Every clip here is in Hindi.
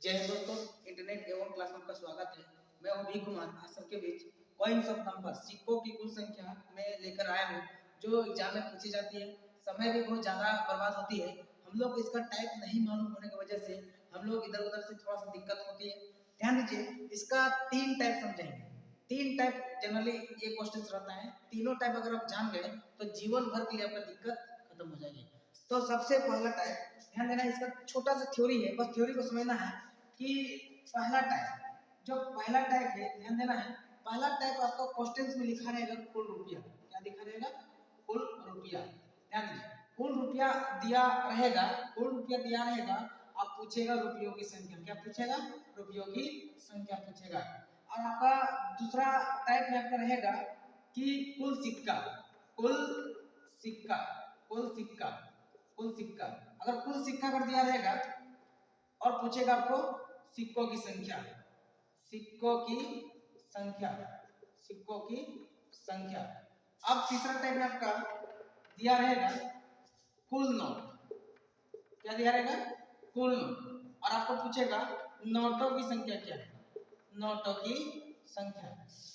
जय हिंद दोस्तों, इंटरनेट एवं क्लासरूम का स्वागत है। मैं हूं भी कुमार, आप सबके बीच कॉइन्स ऑफ नंबर, सिक्कों की कुल संख्या में लेकर आया हूं, जो एग्जाम में पूछी जाती है। समय भी बहुत ज़्यादा बर्बाद होती है। हम लोग इसका टाइप नहीं मालूम होने की वजह से हम लोग इधर उधर से थोड़ा सा दिक्कत होती है। ध्यान दीजिए, इसका 3 टाइप समझेंगे। 3 टाइप जनरली ये क्वेश्चन रहता है। तीनों टाइप अगर आप जान गए तो जीवन भर के लिए आपका दिक्कत खत्म हो जाएगी। तो सबसे पहला टाइप ध्यान देना, इसका छोटा सा थ्योरी है, बस थ्योरी को समझना है कि पहला टाइप, जो पहला टाइप है ध्यान देना है। पहला टाइप आपका क्वेश्चंस में लिखा रहेगा कुल रुपया। क्या लिखा रहेगा? कुल रुपया। ध्यान दीजिए, कुल रुपया दिया रहेगा, कुल रुपया दिया रहेगा। आप पूछेगा रुपयों की संख्या। क्या पूछेगा? रुपयों की संख्या पूछेगा। और आपका दूसरा टाइप में आपका रहेगा कि कुल सिक्का, कुल सिक्का, कुल सिक्का, कुल सिक्का। अगर कुल सिक्का कर दिया रहेगा और पूछेगा आपको सिक्कों की संख्या, सिक्कों की संख्या, सिक्कों की संख्या। अब तीसरा टाइप में आपका दिया रहेगा कुल नोट। क्या दिया रहेगा? कुल नोट। और आपको पूछेगा नोटों की संख्या क्या है, नोटों की संख्या।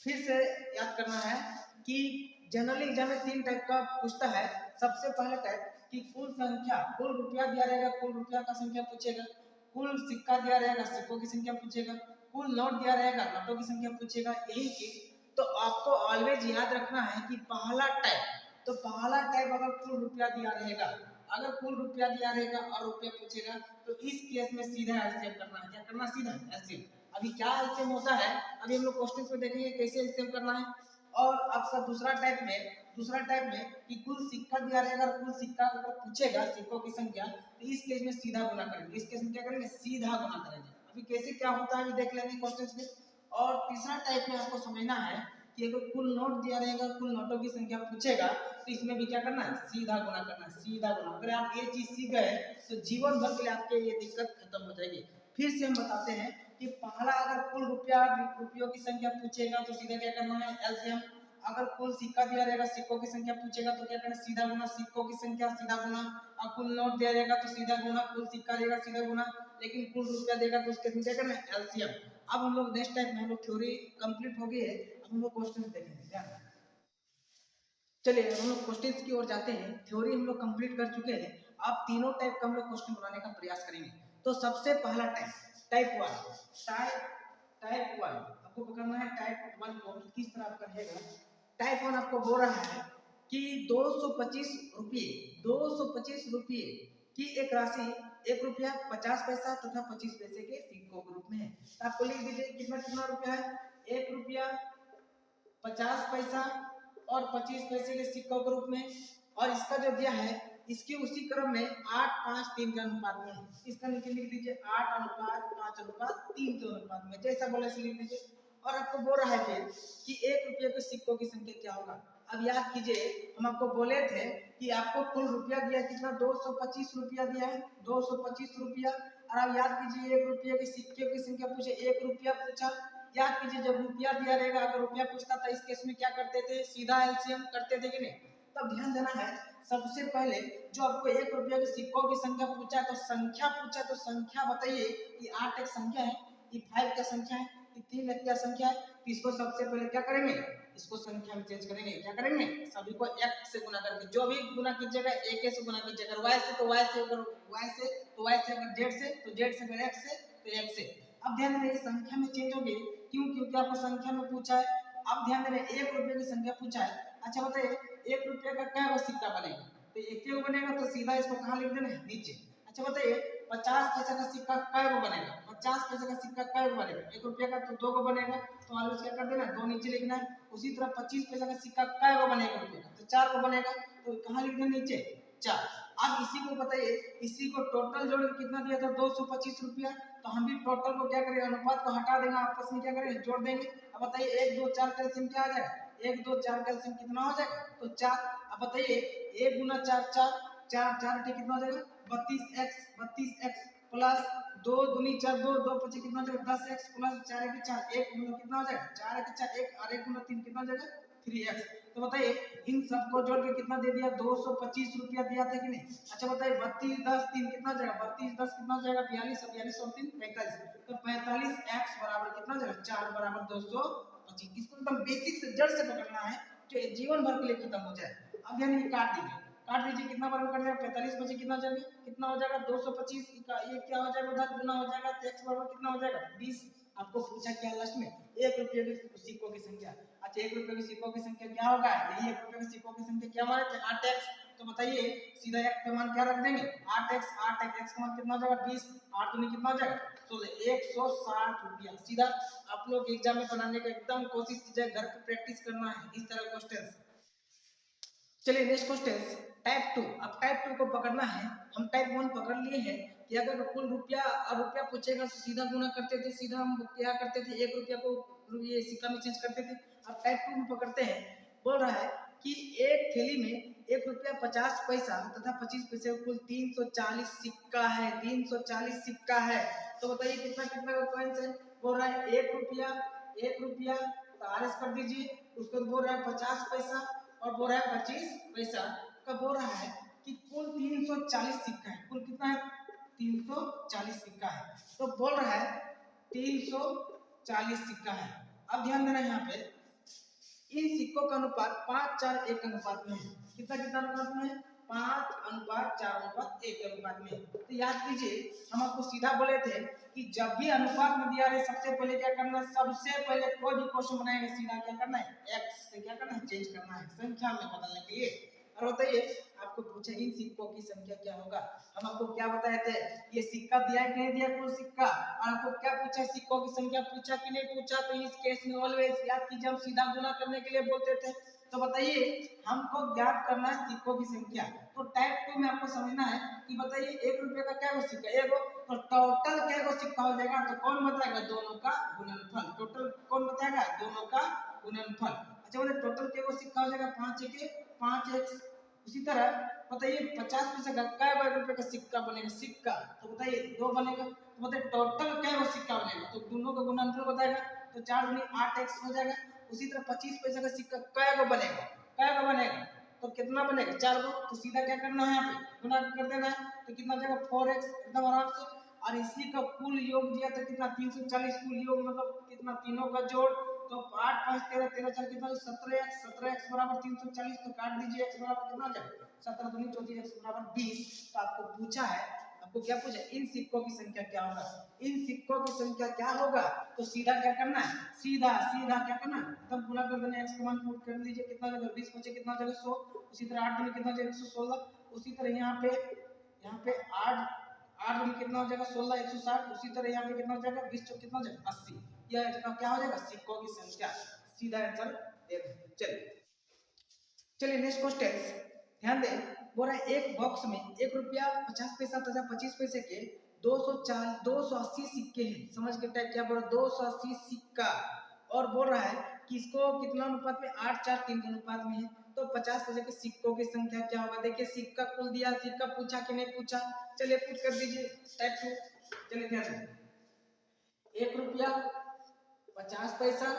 फिर से याद करना है कि जनरली एग्जाम में 3 टाइप का पूछता है। सबसे पहला टाइप कि कुल संख्या, कुल रुपया दिया रहेगा, कुल रुपया का संख्या पूछेगा। कुल सिक्का दिया रहेगा, सिक्कों की संख्या पूछेगा। कुल नोट दिया रहेगा, नोटों की संख्या पूछेगा। यही चीज तो आपको ऑलवेज याद रखना है कि पहला टाइप, तो पहला टाइप अगर कुल रुपया दिया रहेगा, अगर कुल रुपया दिया रहेगा और रुपया पूछेगा तो इस केस में सीधा एलसीएम करना है। क्या करना? सीधा एलसीएम। अभी क्या एलसीएम होता है, अभी हम लोग क्वेश्चंस में देखेंगे कैसे एलसीएम करना है। और आपका दूसरा टाइप में कि कुल सिक्का दिया रहेगा और कुल सिक्का अगर पूछेगा सिक्कों की संख्या, तो इस केस में सीधा गुना करेंगे। इस केस में क्या करेंगे? सीधा गुना करेंगे। अभी कैसे क्या होता है देख लेंगे क्वेश्चंस में। और तीसरा टाइप में आपको समझना है कि अगर कुल नोट दिया रहेगा, कुल नोटों की संख्या पूछेगा, तो इसमें भी क्या करना है? सीधा गुना करना है, सीधा गुना। अगर आप ये चीज सीख गए तो जीवन भर के लिए आपके ये दिक्कत खत्म हो जाएगी। फिर से हम बताते हैं कि पहला अगर कुल रुपयों की संख्या पूछेगा तो सीधा क्या करना है? एलसीएम। अगर कुल सिक्का दिया रहेगा, सिक्कों की संख्या पूछेगा तो क्या करना? सीधा गुना, सिक्कों की संख्या सीधा गुना। और कुल नोट दिया रहेगा तो सीधा गुना, कुल सिक्का देगा सीधा गुना, लेकिन कुल रुपया देगा तो उसके क्या करना है? एलसीएम। अब हम लोग नेक्स्ट टाइम में हम लोग थ्योरी कंप्लीट हो गई है, अब हम लोग क्वेश्चन देखेंगे। ध्यान, चलिए हम लोग क्वेश्चंस की ओर जाते हैं। थ्योरी हम लोग कंप्लीट कर चुके हैं, अब तीनों टाइप का हम लोग क्वेश्चन बनाने का प्रयास करेंगे। तो सबसे पहला टाइप, टाइप 1, टाइप 1 आपको पकड़ना है। टाइप 1 को किस तरह आपका रहेगा? टाइप 1 आपको बोल रहा है कि 225 रुपये, 225 रुपये की एक राशि 1 रुपया 50 पैसा तथा 25 पैसे के सिक्कों के रूप में है। तो आपको लिख दीजिए कितना कितना रुपया है? 1 रुपया 50 पैसा और 25 पैसे के सिक्कों के रूप में। और इसका जो दिया है इसकी उसी क्रम में 8:5:3 के अनुपात में है। इसका नीचे लिख दीजिए 8:5:3 के अनुपात में, जैसा बोले ऐसे लिख दीजिए। और आपको बोल रहा है फिर कि 1 रुपये के सिक्कों की संख्या क्या होगा। अब याद कीजिए, हम आपको बोले थे कि आपको कुल रुपया दिया कितना? 225 रुपया दिया है, 225 रुपया। और आप याद कीजिए 1 रुपये के सिक्के की संख्या पूछे, 1 रुपया पूछा। याद कीजिए जब रुपया दिया रहेगा, अगर रुपया पूछता था इस केस में क्या करते थे? सीधा एलसीएम करते थे कि नहीं? तब ध्यान देना है, सबसे पहले जो आपको 1 रुपया के सिक्कों की संख्या पूछा तो संख्या पूछा, तो संख्या बताइए कि 8 एक संख्या है, कि 5 क्या संख्या है, कि 3 एक क्या संख्या है। तो इसको सबसे पहले क्या करेंगे? इसको संख्या में चेंज करेंगे। क्या करेंगे? सभी को x से गुना करके, जो भी गुना कीजिएगा a से गुना कीजिएगा। अगर y से तो y से, अगर y से तो y से, अगर z से तो z से, अगर x से तो x से। अब ध्यान देना, संख्या में चेंज होगी। क्यों? क्योंकि आपको संख्या में पूछा है। अब ध्यान देना, 1 रुपये की संख्या पूछा है। अच्छा बताइए 1 रुपये का क्या सिक्का बनेगा? तो एक ही बनेगा, तो सीधा इसको कहाँ लिख देना है? नीचे। अच्छा बताइए 50 पैसा का सिक्का कै गो बनेगा? 50 पैसा का सिक्का कै गो बनेगा? 1 रुपये का तो 2 गो बनेगा, तो ऑलवेज क्या कर देना? 2 नीचे लिखना है। उसी तरह 25 पैसा का सिक्का कै गो बनेगा रुपये का? तो 4 गो बनेगा, तो कहाँ लिख देना? नीचे 4। अब इसी को बताइए, इसी को टोटल जोड़ के कितना दिया था? 225 रुपया। तो हम भी टोटल को क्या करेंगे? अनुपात को हटा देंगे, आपस में क्या करेंगे? जोड़ देंगे। अब बताइए 1 2 4 का एलसीएम क्या आ जाएगा? 1 2 4 का एलसीएम कितना हो जाएगा? तो 4। अब बताइए 1 गुना 4 4, 4 4 कितना हो जाएगा? 32x प्लस 2 दूनी 4 2 2 पचे कितना हो जाएगा? 10x प्लस 4 1 4 1 गुना कितना हो जाएगा? 4 1 4 1 और 1 गुना 3 कितना हो जाएगा? 3x। तो बताइए इन सबको जोड़ के कितना दे दिया, 225 रुपया दिया था कि नहीं। अच्छा बताइए 32 10 3 कितना हो जाएगा, 32 10 कितना हो जाएगा, 42 42 और 3 45। तो 45x बराबर कितना हो जाएगा, 4 बराबर 225। इसको एकदम बेसिक से जड़ से पकड़ना है जो जीवन भर के लिए खत्म हो जाए। अब यानी ये काट दीजिए कितना बराबर कर जाएगा, 45 बचे कितना हो जाएगा, कितना हो जाएगा 225 का ये क्या हो जाएगा उधर गुना हो जाएगा, तो x बराबर कितना हो जाएगा 20। आपको पूछा क्या लास्ट में, 1 रुपये के सिक्कों की संख्या। अच्छा 1 रुपये के सिक्कों की संख्या क्या होगा, यही 1 रुपये के सिक्कों की संख्या क्या माने थे 8x। तो बताइए सीधा x का मान क्या रख देंगे 8x, 8x x का मान कितना हो जाएगा 20, 8 दूनी कितना हो जाएगा 16, 160 रुपया। सीधा आप लोग एग्जाम में बनाने का एकदम कोशिश कीजिए, घर पे प्रैक्टिस करना है इस तरह क्वेश्चंस। चलिए नेक्स्ट क्वेश्चन टाइप 2। अब टाइप 2 को पकड़ना है, हम टाइप 1 पकड़ लिए हैं कि अगर कुल रुपया और रुपया पूछेगा तो सीधा गुना करते थे, सीधा हम क्या करते थे 1 रुपया को ये सिक्का में चेंज करते थे। अब टाइप 2 में पकड़ते हैं, बोल रहा है कि एक थैली में 1 रुपया 50 पैसा तथा 25 पैसे कुल 340 सिक्का है, 340 सिक्का है। तो बताइए कितना कितना का कॉइंस है, बोल रहा है 1 रुपया तो आरएस कर दीजिए, उसके बाद बोल रहा है 50 पैसा और बोल रहा है 25 पैसा का, बोल रहा है कि कुल 340 सिक्का है, कुल कितना है 340 सिक्का है। तो बोल रहा है 340 सिक्का है। अब ध्यान देना यहाँ पे इन सिक्कों का अनुपात 5:4:1 अनुपात में है। कितना कितना अनुपात में है, 5:4:1 अनुपात में है। तो याद कीजिए हम आपको सीधा बोले थे कि जब भी अनुपात में दिया रहे सबसे पहले क्या करना है, सबसे पहले कोई भी क्वेश्चन बनाएंगे सीधा क्या करना है x से क्या करना है चेंज करना है संख्या में बदलने के लिए। और बताइए आपको पूछा इन सिक्कों की संख्या क्या होगा, हम आपको क्या बताए थे ये सिक्का दिया है कि नहीं दिया कुल सिक्का, और आपको क्या पूछा सिक्कों की संख्या पूछा कि नहीं पूछा। तो इस केस में ऑलवेज याद कीजिए हम सीधा गुना करने के लिए बोलते थे। तो बताइए हमको ज्ञात करना है सिक्कों की संख्या। तो टाइप 2 में आपको समझना है कि बताइए 1 रुपये का क्या सिक्का, एगो, तो टोटल क्या सिक्का हो जाएगा, तो कौन बताएगा दोनों का गुणनफल, टोटल कौन बताएगा दोनों का गुणनफल। अच्छा बोले टोटल क्या सिक्का हो जाएगा 5 के 5x। उसी तरह बताइए 50 पैसे का क्या 1 रुपये का सिक्का बनेगा सिक्का, तो बताइए 2 बनेगा। तो बताइए टोटल क्या सिक्का बनेगा, तो दोनों का गुणनफल बताएगा, तो 4 दूनी 8x हो जाएगा। उसी तरह 25 पैसे का सिक्का क्या बनेगा, तो कितना बनेगा 4 गो। तो सीधा क्या करना है यहाँ पे गुना कर देना है, तो कितना जाएगा 4x एकदम आराम से। और इसी का कुल योग दिया तो कितना 340, कुल योग मतलब कितना तीनों का जोड़, तो 8 5 13 13 4 कितना 17x बराबर 340। तो काट दीजिए x बराबर कितना हो जाएगा 17 दूनी 34 x बराबर 20। तो आपको पूछा है, आपको क्या पूछा इन सिक्कों की संख्या क्या होगा, इन सिक्कों की संख्या क्या होगा। तो सीधा क्या करना है, सीधा क्या करना है तब गुना कर देना, x का मान पुट कर दीजिए कितना हो जाएगा 20 बचे कितना हो जाएगा 100। उसी तरह 8 दूनी कितना हो जाएगा 116। उसी तरह यहाँ पे 8 दूनी कितना हो जाएगा 16 160। उसी तरह यहाँ पे कितना हो जाएगा 20 चौक कितना हो जाएगा 80। यह क्या हो जाएगा सिक्कों की संख्या, सीधा आंसर दे देंगे। चलिए नेक्स्ट क्वेश्चन ध्यान दें, बोल रहा है एक बॉक्स में 1 रुपया 50 पैसा तथा 25 पैसे के 280 सिक्के हैं। समझ के टाइप क्या बोल रहा है 280 सिक्का, और बोल रहा है कि इसको कितना अनुपात में 8:4:3 के अनुपात में है। तो 50 पैसे के सिक्कों की संख्या क्या होगा, देखिए सिक्का कुल दिया, सिक्का पूछा कि नहीं पूछा, चलिए पुट कर दीजिए टाइप 2। चलिए ध्यान दें 1 रुपया 50 पैसा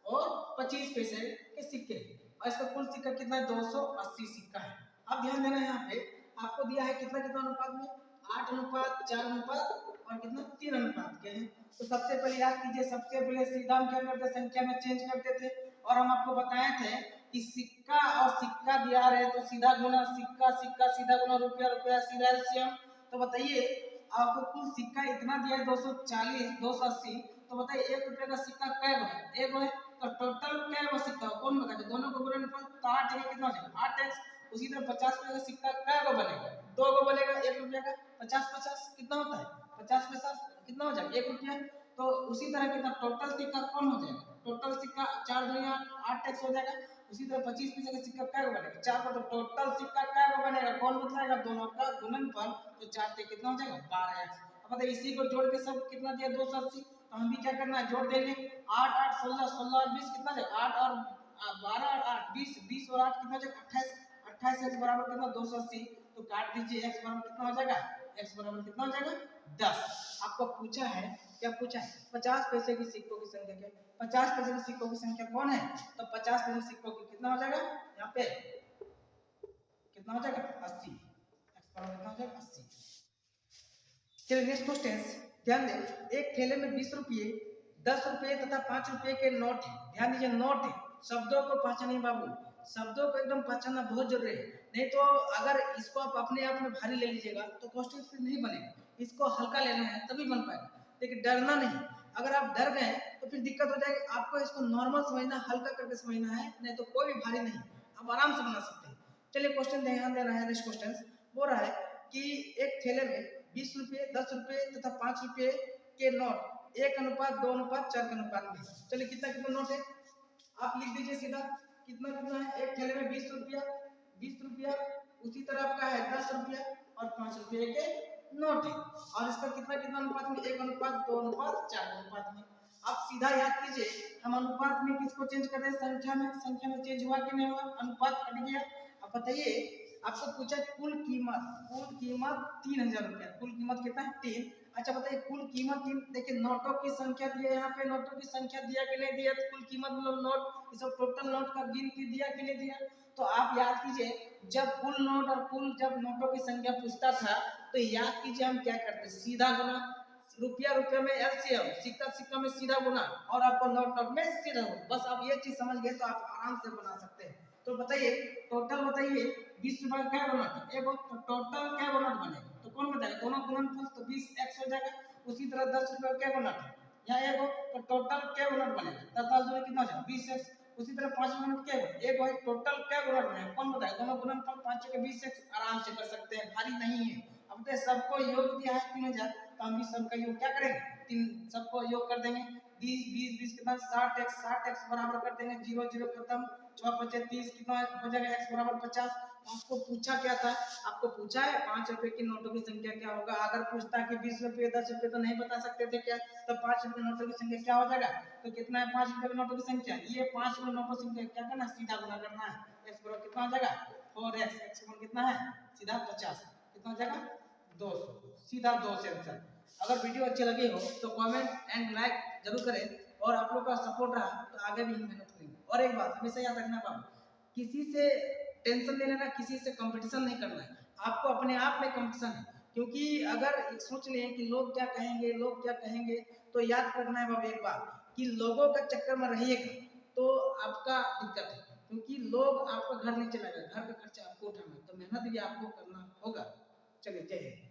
और 25 पैसे के सिक्के, और इसका कुल सिक्का कितना है 280 सिक्का है। अब ध्यान देना यहाँ पे आपको दिया है कितना कितना अनुपात में 8:4 और कितना 3 अनुपात के हैं। तो सबसे पहले याद कीजिए, सबसे पहले सीधा हम क्या करते संख्या में चेंज करते थे, और हम आपको बताए थे कि सिक्का और सिक्का दिया रहे तो सीधा गुना, सिक्का सीधा गुना, रुपया रुपया सीधा एलसीएम। तो बताइए आपको कुल सिक्का इतना दिया है 240 280। तो बताइए 1 रुपये का सिक्का क्या है, एक है, तो टोटल क्या है सिक्का कौन बताएगा, दोनों को गुणनफल, तो 8 कितना हो जाएगा 8x। उसी तरह 50 पैसे का सिक्का क्या को बनेगा 2 को बनेगा, 1 रुपया का 50 कितना होता है 50 पैसा कितना हो जाएगा 1 रुपया। तो उसी तरह कितना टोटल सिक्का कौन हो जाएगा, टोटल सिक्का 4 दूनी 8x हो जाएगा। उसी तरह 25 पैसे का सिक्का क्या को बनेगा 4 को, तो टोटल सिक्का क्या को बनेगा कौन बताएगा दोनों का गुणनफल, तो 4 से कितना हो जाएगा 12x। अब बताइए इसी को जोड़ के सब कितना दिया 280। तो हम भी क्या करना है जोड़ देंगे 8 8 16 16 और 20 कितना जाएगा 8 और 12 और 8 20 20 और 8 कितना जाएगा 28 28 x बराबर कितना 280। तो काट दीजिए x बराबर कितना हो जाएगा, x बराबर कितना हो जाएगा 10। आपको पूछा है क्या पूछा है 50 पैसे की सिक्कों की संख्या क्या है, 50 पैसे के सिक्कों की संख्या कौन है, तो 50 पैसे सिक्कों की कितना हो जाएगा यहाँ पे, कितना हो जाएगा 80, x बराबर कितना हो जाएगा 80। चलिए नेक्स्ट क्वेश्चन ध्यान दें, एक थैले में 20 रुपये, 10 रुपये तथा 5 रुपये के नोट है। ध्यान दीजिए नोट है, शब्दों को पहचानिए बाबू, शब्दों को एकदम पहचानना बहुत जरूरी है, नहीं तो अगर इसको आप अपने आप में भारी ले लीजिएगा तो क्वेश्चन फिर नहीं बनेगा। इसको हल्का लेना है तभी बन पाएगा, लेकिन डरना नहीं। अगर आप डर गए तो फिर दिक्कत हो जाएगी। आपको इसको नॉर्मल समझना, हल्का करके समझना है, नहीं तो कोई भी भारी नहीं, आप आराम से बना सकते हैं। चलिए क्वेश्चन ध्यान देना है। नेक्स्ट क्वेश्चन बोल रहा है कि एक थैले में 20 रुपये, 10 रुपये तथा 5 रुपये के नोट 1:2:4 के अनुपात में। चलिए कितना कितना नोट है आप लिख दीजिए सीधा, कितना कितना है। एक थैले में 20 रुपया, 20 रुपया, उसी तरह आपका है 10 रुपया और 5 रुपये के नोट है, और इसका कितना कितना अनुपात में, 1:2:4 अनुपात में। आप सीधा याद कीजिए, हम अनुपात में किसको चेंज कर रहे हैं, संख्या में। संख्या में चेंज हुआ कि नहीं हुआ, अनुपात कट गया। अब बताइए, आपको पूछा कुल कीमत, कुल कीमत 3000 रुपया, कुल कीमत कितना है 3। अच्छा बताइए कुल कीमत 3, देखिए नोटों की संख्या दिया, यहाँ पे नोटों की संख्या दिया कि नहीं दिया, तो कुल कीमत मतलब नोट, इस टोटल नोट का गिनती दिया कि नहीं दिया। तो आप याद कीजिए, जब कुल नोट और कुल जब नोटों की संख्या पूछता था तो याद कीजिए हम क्या करते, सीधा गुना, रुपया रुपया में एलसीएम, सिक्का सिक्का में सीधा गुना, और आपको नोट नोट में सीधा गुना। बस आप ये चीज समझ गए तो आप आराम से बना सकते हैं। तो बताइए टोटल, बताइए 20 रुपए क्या नोट, एक तो टोटल क्या नोट बनेगा, तो कौन बताएगा, दोनों गुणनफल तो 20x हो जाएगा। उसी तरह 10 रुपए क्या नोट है, यहाँ एक तो टोटल क्या नोट बनेगा, 10 जोड़े कितना हो जाएगा 20x। उसी तरह 5 मिनट क्या है, एक है टोटल क्या नोट बनेगा, कौन बताएगा, दोनों गुणनफल 5 के 20x, आराम से कर सकते हैं, भारी नहीं है। अब तो सबको योग दिया है 3000, तो हम भी सबका योग क्या करेंगे, 3 सबको योग कर देंगे, 20 20 20 कितना 60x, 60x बराबर कर देंगे, 0 0 खत्म, 6 25 30 कितना हो जाएगा, x बराबर 50। आपको पूछा क्या था, आपको पूछा है 5 रुपए की नोटों की संख्या क्या होगा। अगर पूछता कि 20 रुपए 10 रुपए तो नहीं बता सकते थे क्या, तो 5 रुपए नोटों की संख्या क्या हो जाएगा, तो कितना है 5 रुपए नोटों की संख्या, ये 5 रुपए नोटों की संख्या क्या करना, सीधा गुना करना है, x बराबर कितना हो जाएगा 4x, x बराबर कितना है सीधा 50, कितना हो जाएगा 200, सीधा 2 से आंसर। अगर वीडियो अच्छी लगी हो तो कमेंट एंड लाइक जरूर करें, और आप लोग का सपोर्ट रहा तो आगे भी हम मेहनत करेंगे। और एक बात हमेशा याद रखना बाबू, किसी से टेंशन नहीं लेना, किसी से कंपटीशन नहीं करना है, आपको अपने आप में कंपटीशन है। क्योंकि अगर सोच लें कि लोग क्या कहेंगे, लोग क्या कहेंगे, तो याद रखना है बाबू एक बात, कि लोगों का चक्कर में रहिएगा तो आपका दिक्कत है, क्योंकि लोग आपका घर नहीं चलाएगा, घर का खर्चा आपको उठाना है, तो मेहनत भी आपको करना होगा। चलिए जय हिंद।